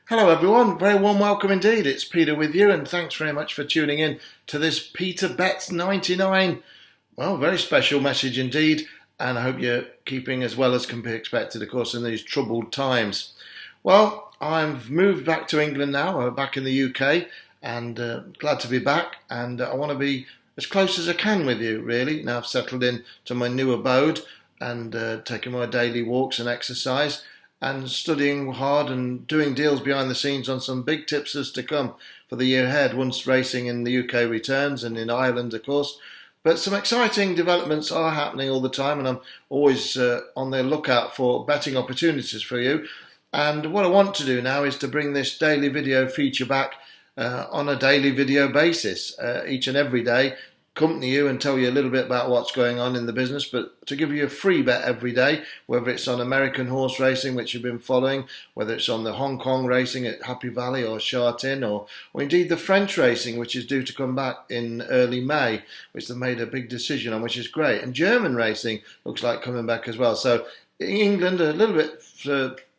Hello everyone, very warm welcome indeed. It's Peter with you, and thanks very much for tuning in to this Peter Bets 99. Well, very special message indeed, and I hope you're keeping as well as can be expected, of course, in these troubled times. Well, I've moved back to England now. I'm back in the UK, and glad to be back, and I want to be as close as I can with you, really. Now I've settled in to my new abode and taking my daily walks and exercise, and studying hard and doing deals behind the scenes on some big tipsters to come for the year ahead once racing in the UK returns, and in Ireland, of course. But some exciting developments are happening all the time, and I'm always on the lookout for betting opportunities for you. And what I want to do now is to bring this daily video feature back on a daily video basis, each and every day, accompany you and tell you a little bit about what's going on in the business, but to give you a free bet every day, whether it's on American horse racing, which you've been following, whether it's on the Hong Kong racing at Happy Valley or Sha Tin, or indeed the French racing, which is due to come back in early May, which they've made a big decision on, which is great. And German racing looks like coming back as well. So England, a little bit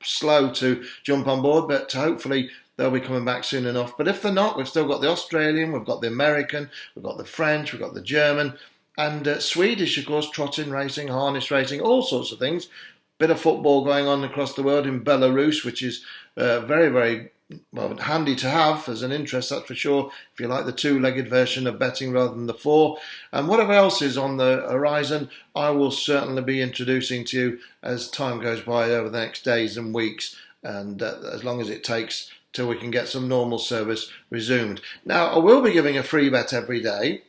slow to jump on board, but hopefully they'll be coming back soon enough. But if they're not, we've still got the Australian, we've got the American, we've got the French, we've got the German, and Swedish, of course, trotting racing, harness racing, all sorts of things. Bit of football going on across the world in Belarus, which is very, very well handy to have as an interest, that's for sure, if you like the two-legged version of betting rather than the four. And whatever else is on the horizon, I will certainly be introducing to you as time goes by over the next days and weeks, and as long as it takes till we can get some normal service resumed. Now, I will be giving a free bet every day,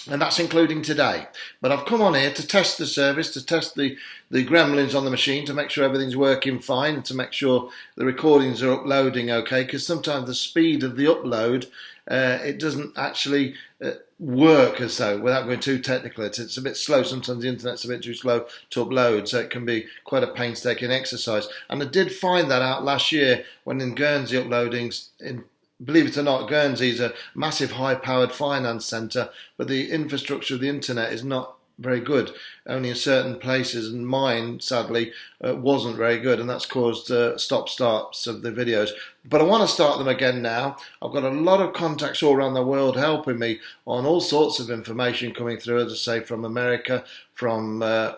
and that's including today. But I've come on here to test the service, to test the gremlins on the machine, to make sure everything's working fine, and to make sure the recordings are uploading okay, because sometimes the speed of the upload, it doesn't actually work as so, without going too technical. It's a bit slow. Sometimes the internet's a bit too slow to upload, so it can be quite a painstaking exercise. And I did find that out last year when in Guernsey uploadings, believe it or not, Guernsey is a massive high-powered finance centre, but the infrastructure of the internet is not very good, only in certain places, and mine, sadly, wasn't very good, and that's caused stop-starts of the videos. But I want to start them again now. I've got a lot of contacts all around the world helping me on all sorts of information coming through, as I say, from America, from the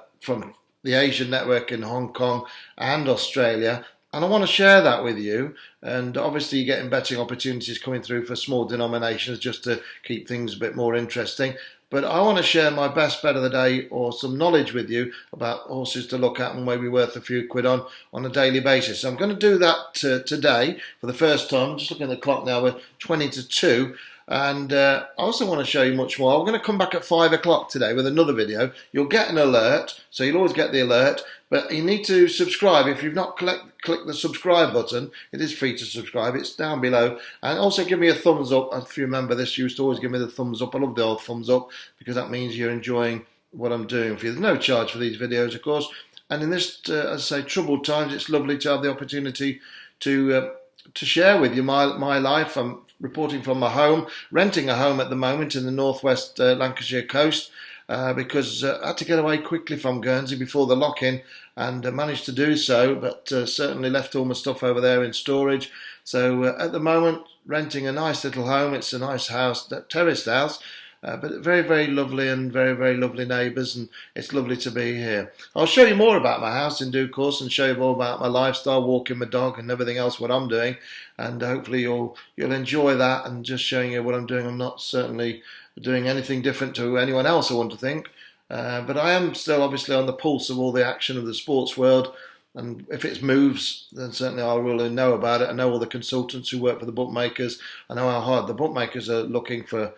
Asian network in Hong Kong and Australia. And I want to share that with you. And obviously you're getting betting opportunities coming through for small denominations just to keep things a bit more interesting. But I want to share my best bet of the day, or some knowledge with you about horses to look at and maybe worth a few quid on a daily basis. So I'm going to do that today for the first time. I'm just looking at the clock now, we're 20 to 2. And I also want to show you much more. I'm going to come back at 5 o'clock today with another video. You'll get an alert, so you'll always get the alert, but you need to subscribe. If you've not clicked the subscribe button, it is free to subscribe. It's down below. And also give me a thumbs up. If you remember this, you used to always give me the thumbs up. I love the old thumbs up, because that means you're enjoying what I'm doing for you. There's no charge for these videos, of course. And in this, as I say, troubled times, it's lovely to have the opportunity to share with you my life. I'm reporting from my home, renting a home at the moment in the northwest Lancashire coast, because I had to get away quickly from Guernsey before the lock-in, and managed to do so, but certainly left all my stuff over there in storage. So at the moment, renting a nice little home. It's a nice house, terraced house, but very, very lovely, and very, very lovely neighbours, and it's lovely to be here. I'll show you more about my house in due course, and show you more about my lifestyle, walking my dog and everything else what I'm doing, and hopefully you'll enjoy that, and just showing you what I'm doing. I'm not certainly doing anything different to anyone else, I want to think, but I am still obviously on the pulse of all the action of the sports world. And if it moves, then certainly I will know about it. I know all the consultants who work for the bookmakers. I know how hard the bookmakers are looking for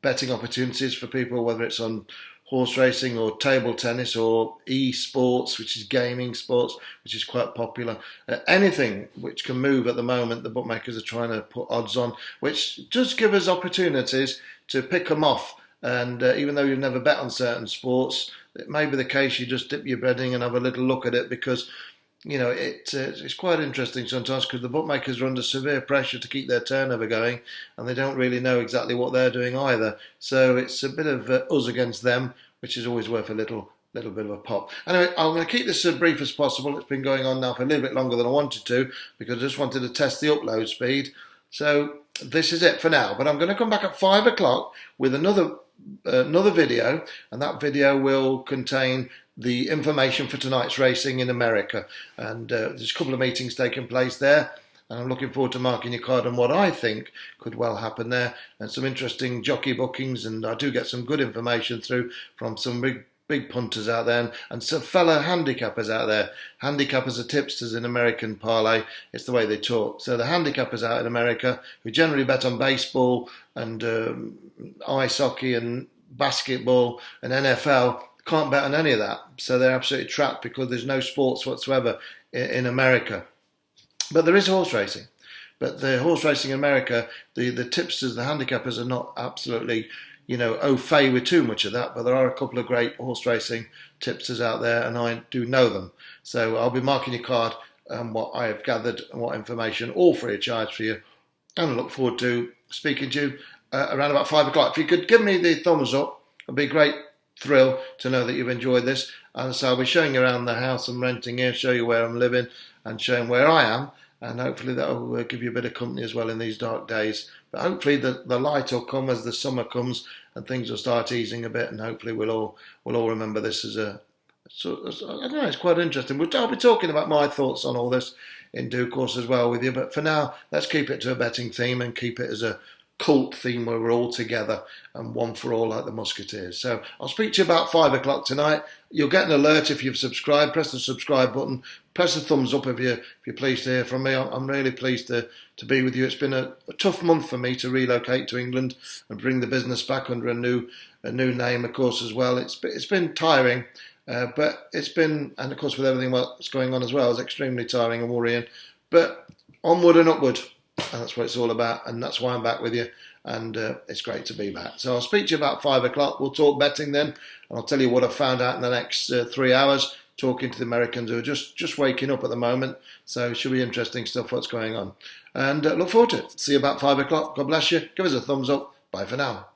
betting opportunities for people, whether it's on horse racing or table tennis or e-sports, which is gaming sports, which is quite popular. Anything which can move at the moment, the bookmakers are trying to put odds on, which does give us opportunities to pick them off. And even though you've never bet on certain sports, it may be the case you just dip your bread in and have a little look at it, because you know, it's quite interesting sometimes, because the bookmakers are under severe pressure to keep their turnover going, and they don't really know exactly what they're doing either. So it's a bit of us against them, which is always worth a little little bit of a pop. Anyway, I'm going to keep this as brief as possible. It's been going on now for a little bit longer than I wanted to because I just wanted to test the upload speed. So this is it for now. But I'm going to come back at 5 o'clock with another video, and that video will contain the information for tonight's racing in America. And there's a couple of meetings taking place there. And I'm looking forward to marking your card on what I think could well happen there, and some interesting jockey bookings. And I do get some good information through from some big punters out there and some fellow handicappers out there. Handicappers are tipsters in American parlay. It's the way they talk. So the handicappers out in America who generally bet on baseball and ice hockey and basketball and NFL can't bet on any of that. So they're absolutely trapped because there's no sports whatsoever in America. But there is horse racing. But the horse racing in America, the tipsters, the handicappers are not absolutely, au fait with too much of that. But there are a couple of great horse racing tipsters out there, and I do know them. So I'll be marking your card what I have gathered and what information, all free of charge for you. And I look forward to speaking to you around about 5 o'clock. If you could give me the thumbs up, it'd be a great thrill to know that you've enjoyed this. And so I'll be showing you around the house I'm renting here, show you where I'm living and showing where I am. And hopefully that will give you a bit of company as well in these dark days. But hopefully the light will come as the summer comes and things will start easing a bit. And hopefully we'll all remember this as I don't know, it's quite interesting. I'll be talking about my thoughts on all this in due course as well with you. But for now, let's keep it to a betting theme and keep it as a cult theme where we're all together and one for all like the Musketeers. So I'll speak to you about 5 o'clock tonight. You'll get an alert if you've subscribed. Press the subscribe button. Press the thumbs up if you're pleased to hear from me. I'm really pleased to be with you. It's been a tough month for me to relocate to England and bring the business back under a new name, of course, as well. It's been tiring, but it's been, and of course with everything that's going on as well, it's extremely tiring and worrying. But onward and upward. And that's what it's all about, and that's why I'm back with you, and it's great to be back. So I'll speak to you about 5 o'clock. We'll talk betting then, and I'll tell you what I've found out in the next 3 hours, talking to the Americans who are just waking up at the moment. So it should be interesting stuff what's going on. And look forward to it. See you about 5 o'clock. God bless you. Give us a thumbs up. Bye for now.